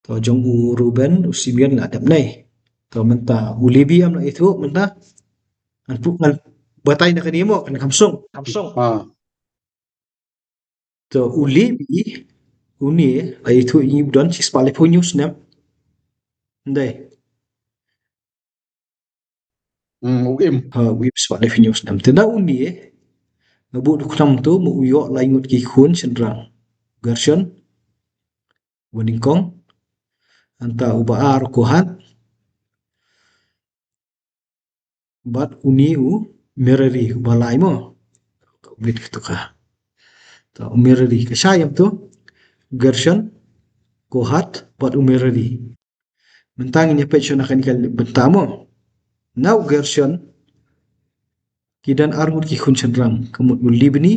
To jong u Ruben u Simeon la dap nei. To menta u Levi am la itu menta an pu an batai na kanimo kan kamsong. Ah, To u Levi u ni la itu i don sis pale punyus nem. Ndai. uim. Ha wi pale punyus nem. Tena u ni ngabu du kram tu mu uyo la ingut ki khun sendrang. Gershon Woningkong anta ubaar kohat bat uni u Merari balai mo blit gitu ka ta Merari ka sayam tu Gershon kohat bat u Merari mentang nya pe shona kan kal bentamo now Gershon kidan armut ki khun sendrang kemut u Libni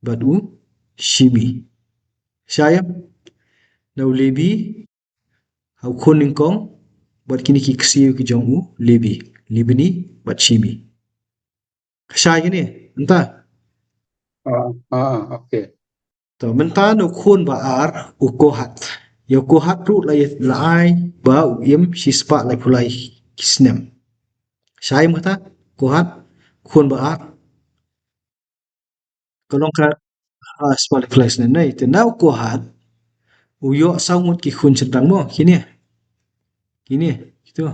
bat u Shimi sayam now Lebi hau khun ningkong bat kini ki ksiu ki jong u Lebi Libni bat Shimi kasay gini entah Oke. to mentano khun ba ar u kohat yo kohat ru la ai ba u im sispa lai pulai kisnem sai mata kohat khun ba ar kolong ka spa lai pulai kisnem nei te nau kohat u yo saungut ki khun sentang mo kini gitu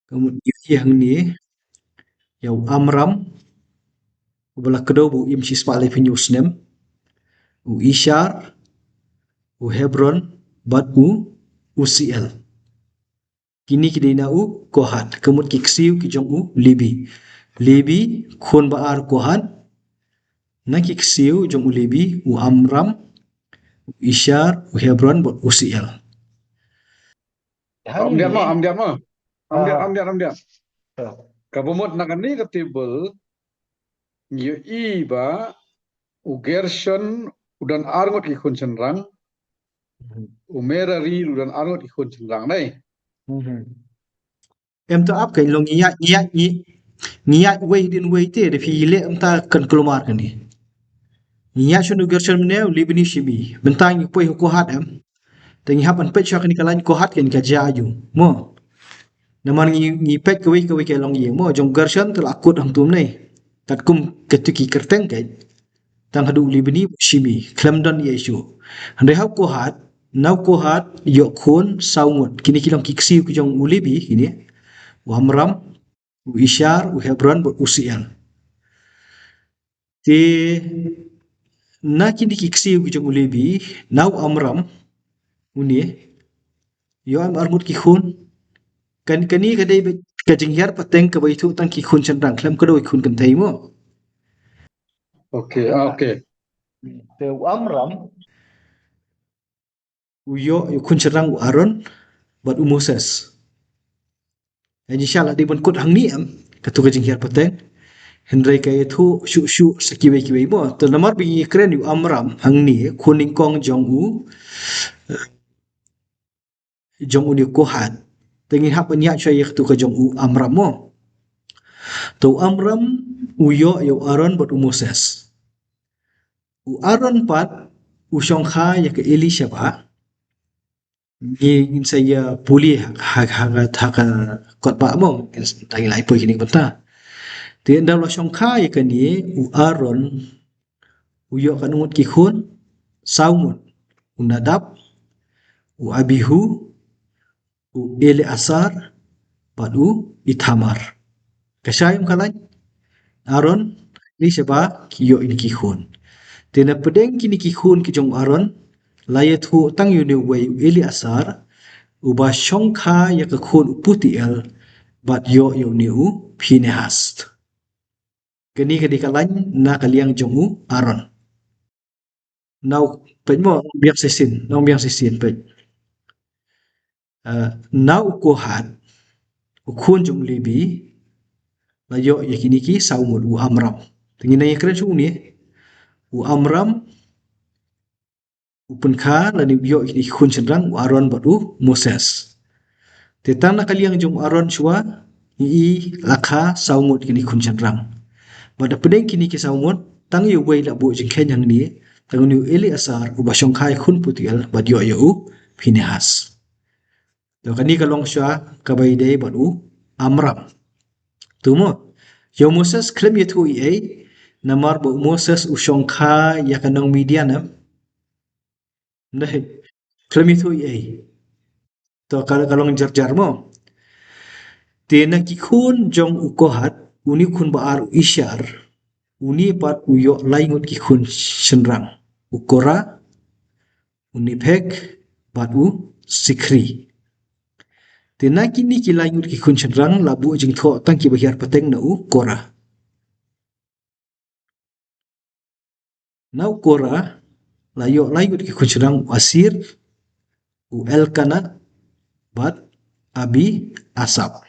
kamu yang ni yo Amram u bala kedo bu im sispa lai pinyusnem u Ishar u Hebron bat u Uziel kini kidina u kohat kemut ki ksiu ki jong u Lebi khun baar kohat na ki ksiu jong u Lebi u Amram u Ishar u Hebron bat Uziel Amdiam. Kabumot na kani katibel yu iba u Gershon udan arngot ki khun sendrang u Merari udan arngot ki khun sendrang nei. em ta ap kai long nya wei din wei te de fi le em ta kan kelomar kan ni nya shunu Gershon ne Libni Shimi bentang poi kohat em tengi hapan pe chak ni kalan kohat kan ka jaju mo naman ngi pet kawai ke long ye mo jong Gershon tel akut hang tum nei tat kum ketuki kerteng kai tang hadu Libni Shimi klemdon Yesu hande hau kohat nau kohat yo khun saungut kini kilong kiksi ki jong ulibi kini u Amram u Ishar u Hebron u Uziel te na kini kiksi ki jong ulibi nau Amram uni yo am armut ki khun kan kani kadai ka jinghyar pateng ka baitu tang ki khun chandang klem ka doi khun kan thai mo Oke. te Amram u yo khun chandang u Aaron bat u Moses inshallah di bon kut hang ni am ka tu ka jinghyar pateng Hendrai kaya thu shu sakiwe mo to namar bi kren yu Amram hang ni khun ningkong jong u ni kohat tengi hap nya chai tu ka jong u Amram mo to Amram u yo Aaron bat u Moses u Aaron pat u shongkha ya ke Elisha ba ni saya puli ha kot ba mo tangi lai po kini bata te ndam la shongkha ya ke ni u Aaron u yo kanungut ki khun saumut u Nadab u Abihu u Eleazar pat u Ithamar kasayam kalan Aaron ni siapa kiyo ini ki khun tena pedeng kini ki khun ki jong Aaron layat hu tang yu ne wei Eleazar u ba shongkha ya ka khun Putiel bat yo ni u Phinehas kini kadi kalan na kaliang jong u Aaron now pet mo biak sisin pet now kohat khun jong Lebi la yo yakini ki saumut u Amram tingin na yakren su ni u Amram u penkha la ni yo yakini khun sendrang u Aaron bat u Moses tetan na kaliang jong Aaron shua i lakha saumut kini khun sendrang bada pedeng kini ki saumut tang yu wei la bu jing khen yang ni tanguni Eleazar u Bashongkai khun putial badio u Pinehas. To kani kalong sha kabai dei badu Amram. Tumo yo Moses klem yetu namar bo Moses u Shongkai ya kanong Midianam. Nah, klem yetu to kalong jar mo. Tena kikhun jong u Kohat uni khun baar u Ishar uni pat uyo laingut kikhun senrang ukora unipek pat u Sikri. Tena kini ki laingut kikhun senrang labu jing tho tang ki bahiar pateng na u Kora. Nau Kora layo laingut kikhun senrang u Asir u Elkana bat Abi Asap.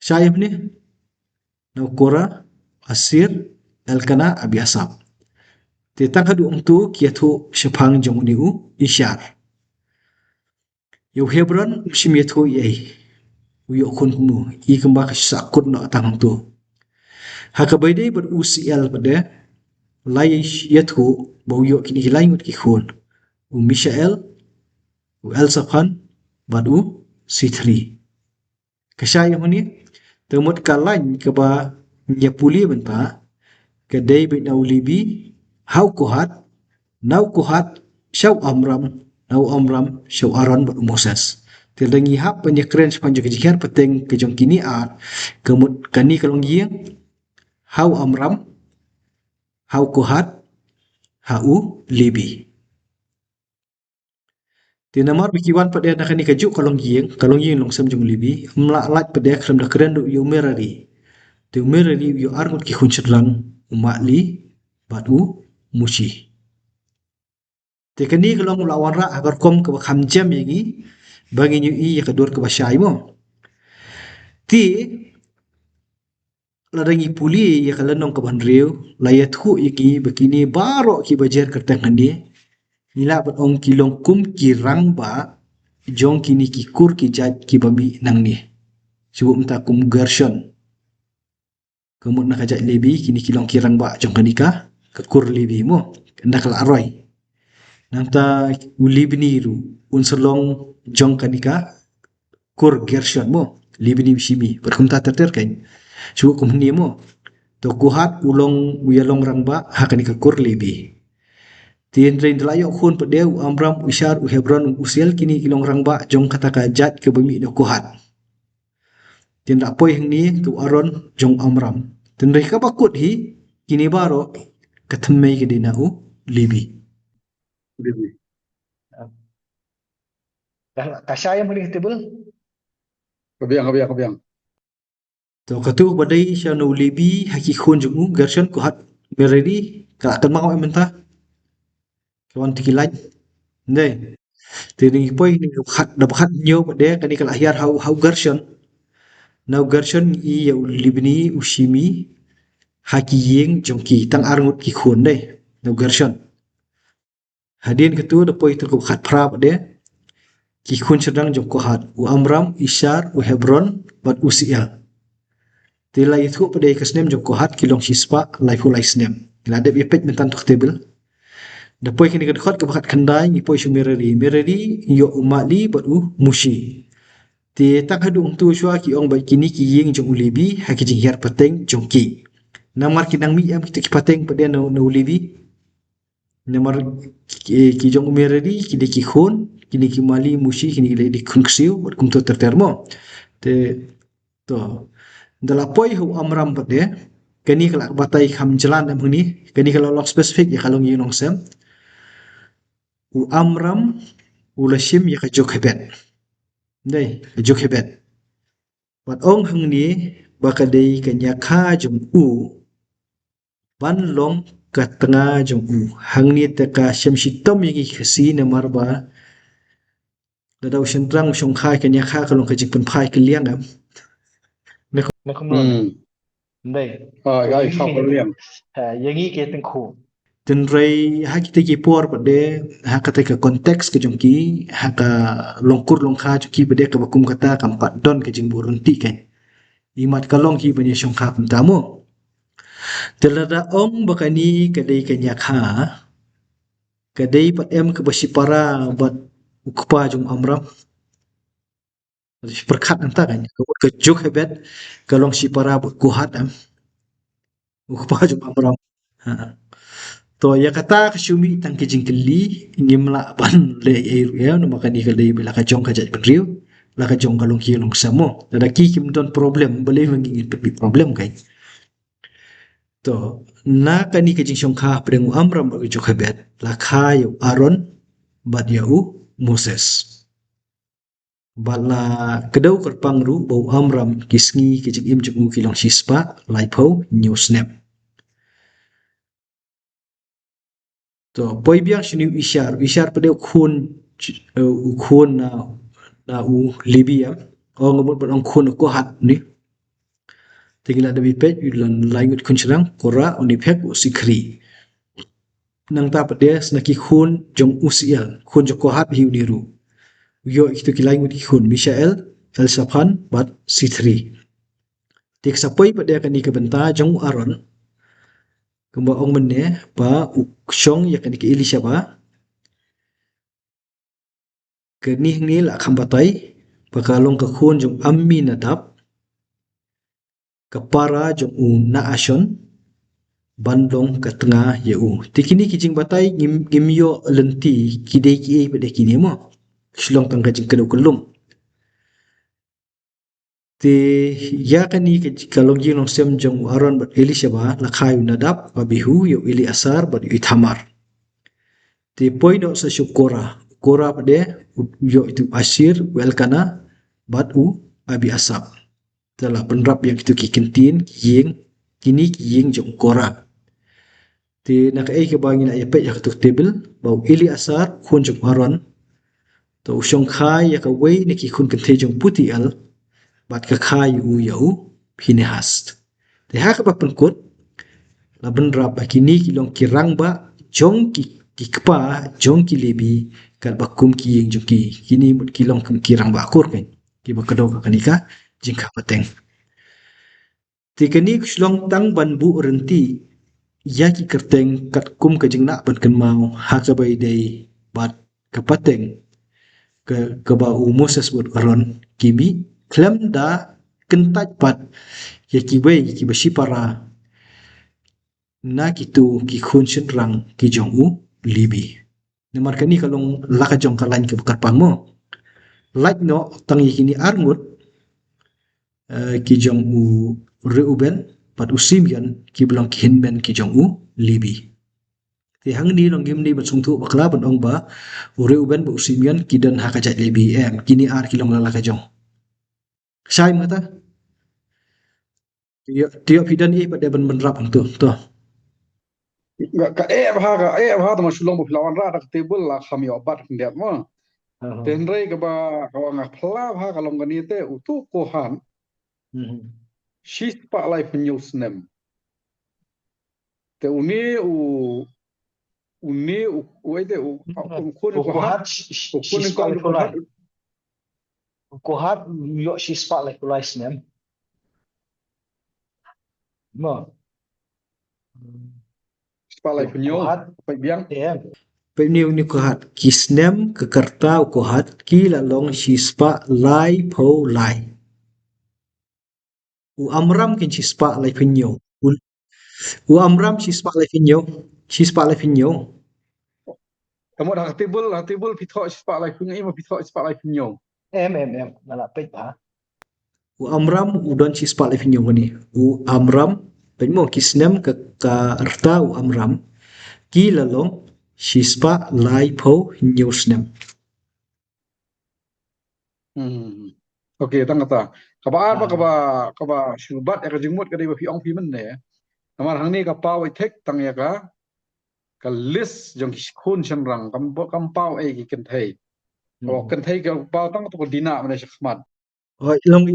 Syayab ni nau Kora Asir Elkana Abi Asap. Tetang hadu tu kiatu sepang jong ni u Ishar. Yo Hebron sim yetu uyo khun mu I kembak sakut no tang tu. Hakabaide ber UCL pada lai yetu bau yo kini laingut ki khun u Mishael u Elsafan bad u Sithri. Kasaya ni temut kalain keba nyapuli benta ke David na ulibi hau Kohat nau Kohat syau Amram nau Amram syau Aaron bad Moses. Telangi hap penyekren sepanjang kejikan peteng kejong kini kemut kani kalong giang hau Amram hau Kohat hau Libi. Tinamar bikiwan pada nak ni kejuk kalong giang long sam jong Libi mlalat pada krem dak keren yu merari. Tu merari yu argut ki khun sedlang umakli badu musi. Tekani kalong lawan ra agar kom ke kham jam yagi bagi nyu ya kedur ke basyai mo. Ti ladangi puli ya kalenong ke bandriu layat hu yagi begini baro ki bajer kertang handi nila bat ong kilong kum ki rang ba jong kini ki kur ki jat ki babi nang ni sebut mta kum Gershon kemut nak ajak lebi kini kilong ki rang ba jong kanika ke kur lebi mo ndak la aroi nanta ulibni ru unselong jong kanika kur Gershon mo libni bishimi berkumta terter kan sebut kum ni mo to kuhat ulong uyalong rang ba hakanika kur lebi. Tien train telayo khun pedeu Amram Ishar u Hebron usiel kini kilong rangba jong kata kajat ke bumi no Kohat. Tien dak poi hang ni tu Aaron jong Amram. Tien mereka bakut hi kini baro ketemmei ke dina u Libi. Dah kasaya muli tebel. Kabiang. To katu badai sya no Libi haki khun jong u Gershon Kohat meredi ka akan mau mentah. Kawan tikilan. Ndai. Tini poi ni khat nyo pada kani kal ahyar hau Gershon. Nau Gershon I ya libni ushimi haki yeng jongki tang arngut ki khun deh. Nau Gershon. Hadin ketu da poi tu khat pra pada ki khun sedang jong Kohat u Amram Ishar u Hebron bat Usiel. Tila itu pada ikasnem jong Kohat kilong sispa laifu laisnem. Ila ada epek mentan tok table. Dapoi kini kedekot ke bakat kendai ni poi merari yo umali bat u mushi. Ti tak hadu tu shwa ki ong bai kini ki yeng jong ulibi haki jing hiar pateng jong ki. Namar kinang mi am kita ki pateng pada no ulibi. Namar ki jong merari kini ki khun kini ki mali mushi kini di khun ksiu bat kum to tertermo. Te to dalapoi hu Amram pada kini kelak batai kham jalan am ni kini kalau lok spesifik ya kalau ngi nong sem u Amram u Lashim ya kajok hebet. Ndai kajok hebet. Wat ong hang ni bakadai kanya kha jong u ban long ka tengah jong u hang ni taka syamshitom yagi khasi na marba dadau sentrang syong khai kanya kha kalong kajik pen phai kiliang am. Ndai. Ai khau kaliang. Yagi ke tengku. Tenrai ha kita ki por pada ha kata ke konteks ke jongki ha ka longkur longkha jongki pada ke bakum kata kampat don ke jing burunti kan imat kalong ki bani syongkha pentamu Telada ong bakani kadai kanyakha, kadai pat em ke basipara bat ukpa jung amram, perkat anta kan, kebut ke juk hebet, kalong sipara but kuhat am, ukpa jung amram. Ha. To ya kata kasumi tang kijing keli ngimla ban le airu ya no makani kadai bela ka jong ka jat penriu la ka jong kalong ki long samo. Tada ki kim don problem boleh mangi problem kai. To na kani kijing shongkha prengu amram ba juk hebet la khayu Aron bat yau Moses. Bala kedau kerpangru bau amram kisngi kijing im juk kilong sispa laipau new snap. To poi biang shinu ishar pada ukun na u libya o ngamut ban ukun ko hat ni tingila da bipet yulan langut kun serang kora unipek usikri nang ta pada snaki khun jong usiel khun joko hat hi uniru yo itu kilangut khun Mishael El Safan bat sitri tik sapoi pada kani ke benta jong Aron kemba ong menne pa ukshong ya kani ke Elisha ba ke ni la kambatai pakalong ke khun jong ammi nadab kepara jong u naashon bandong ke tengah yeu tikini kijing batai ngim yo lenti kidei ki pada kini mo slong tang kajing kedau kelung te ya kani kalong jing sem jong Aron bat Elisha ba la khayu nadab abihu yo Eli asar bat Ithamar te poino sa syukora kora pada yo itu Asir welkana bat u abi asap telah penrap yang itu kikentin kiying kini kiying jong kora ti nak ai ke bangin ay pe yak tuk table bau Eli asar khun jong Aron to shong khai ya ka wei ni ki khun kan te jong puti al bat ka khai u yau Pinehas te ha ka ba penkut la benrap ba kini kilong kirang ba jong ki kpa jong ki lebi kat ba kum ki yeng jong ki kini mut kilong kum kirang ba akur kan ki ba kadau ka kanika jingka pateng ti kani shlong tang ban bu renti ya ki kerteng kat kum ka jingna ban kan mau ha ka bai dei bat ka pateng ke ba u Moses bud Aron kimi klem da kentat pat ya ki bai ki ba sipara na kitu ki khun shin rang ki jong u libi namar kani kalong laka jong kalain ke bakar pamo like no tang yikini arngut ki jong u Reuben pat u Simeon ki belong ki hinben ki jong u libi ti hang ni long gim ni basung tu bakla ban ong ba u Reuben ba u Simeon ki dan hakajat libi em kini ar ki long laka jong sai mata tiap hidan i pada ban benrap tu to Ka ha ma shulong bu lawan ra dak table la khami obat ndiat mo tenrei ka ba ka phla ha kalong kani te utu kohan shispa lai news nem te uni u ite u khun ko hat khun ko hat Kohat yo shispa like rice nem. Mo. spa lai punyo pa biang Em. Peniu ni kohat kisnem ke kerta kohat ki lalong shispa lai po lai. U amram kin shispa lai penyo. U amram shispa lai penyo. Shispa lai penyo. kamu dah table pitho spa lai punyo ima pitho spa lai punyo Em. Nala pet ha. U amram udon shispa lai penyo ni. U amram penyo kisnem ke kerta u amram ki lalong shispa lai po nyusnem. Okey tang kata kaba apa kaba syubat ya jingmut ka dei pi ong pi men ne namar hang ni ka pau tek tang ya ka list jong khun chen rang kam pau e ki ken thei o ken thei ka pau tang to dina mane shkhmat Long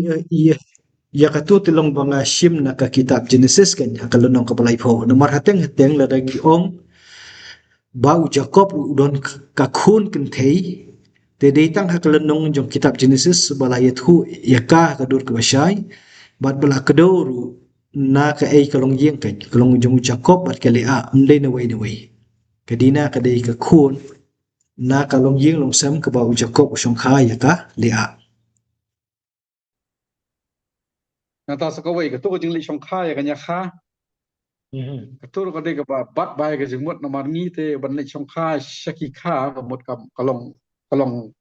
ya katu tilong banga shim na ka kitab Genesis kan hakalon ng kapalay po namar hateng la dagi ong bau Jacob udon kakhun kentei te datang hakalon ng jong kitab Genesis balayat hu yaka kadur ke basyay bat bala kadoru na ka ai kalong yeng ka kalong jong Jacob bat ka Lea umdai na wai kadina ka dei ka khun na kalong yeng long sam ka ba Jacob shong kha ya ka Lea Nata sakawai ka tu jing li shong kha ya kanya kha ka tu ka de ka ba bat bai ka jing mot namar ni te ban li shong kha shaki kha ka mot kam kalong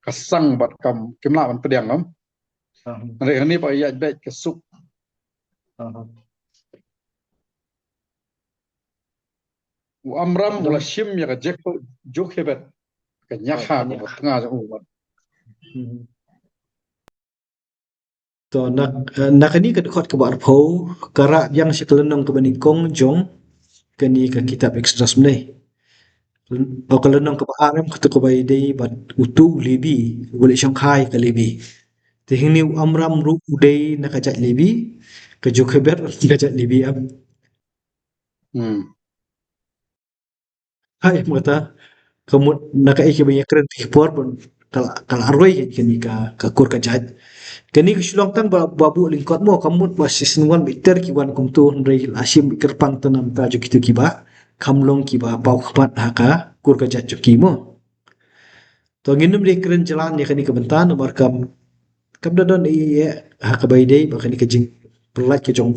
kasang bat kam kimla ban pedang am re ni pa ya bet ka suk u amram ula shim ya ka jek jok hebet ka nyakha ka mot nga ja u bat to nak ni ka khot ka bar pho kara yang shikalanong ka bani kong jong kani ka kitab Exodus mnei o kalanong ka aram ka ko bai dei bat utu libi wali shong khai ka libi te hingni amram ru udei na ka jat libi ka jokheber ka jat libi am hai mata kamut naka ike banyak keren tipor pun kal arwai kini ka kur ka jat kini ka shulong tang babu lingkot mo kamut ba season 1 bitter ki wan kum tu rei asim kerpang tanam ta jo kitu kiba kamlong kiba pau khapat haka kur ka jat jo kimo to nginum de keren jalan ni kani ka bentan nomor kam dadon haka bai dei ba kani ka jing pelat ke jong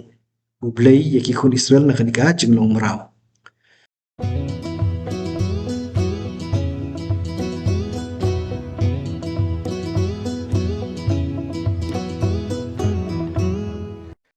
bublei ya ki khun Israel na kani ka jing long marau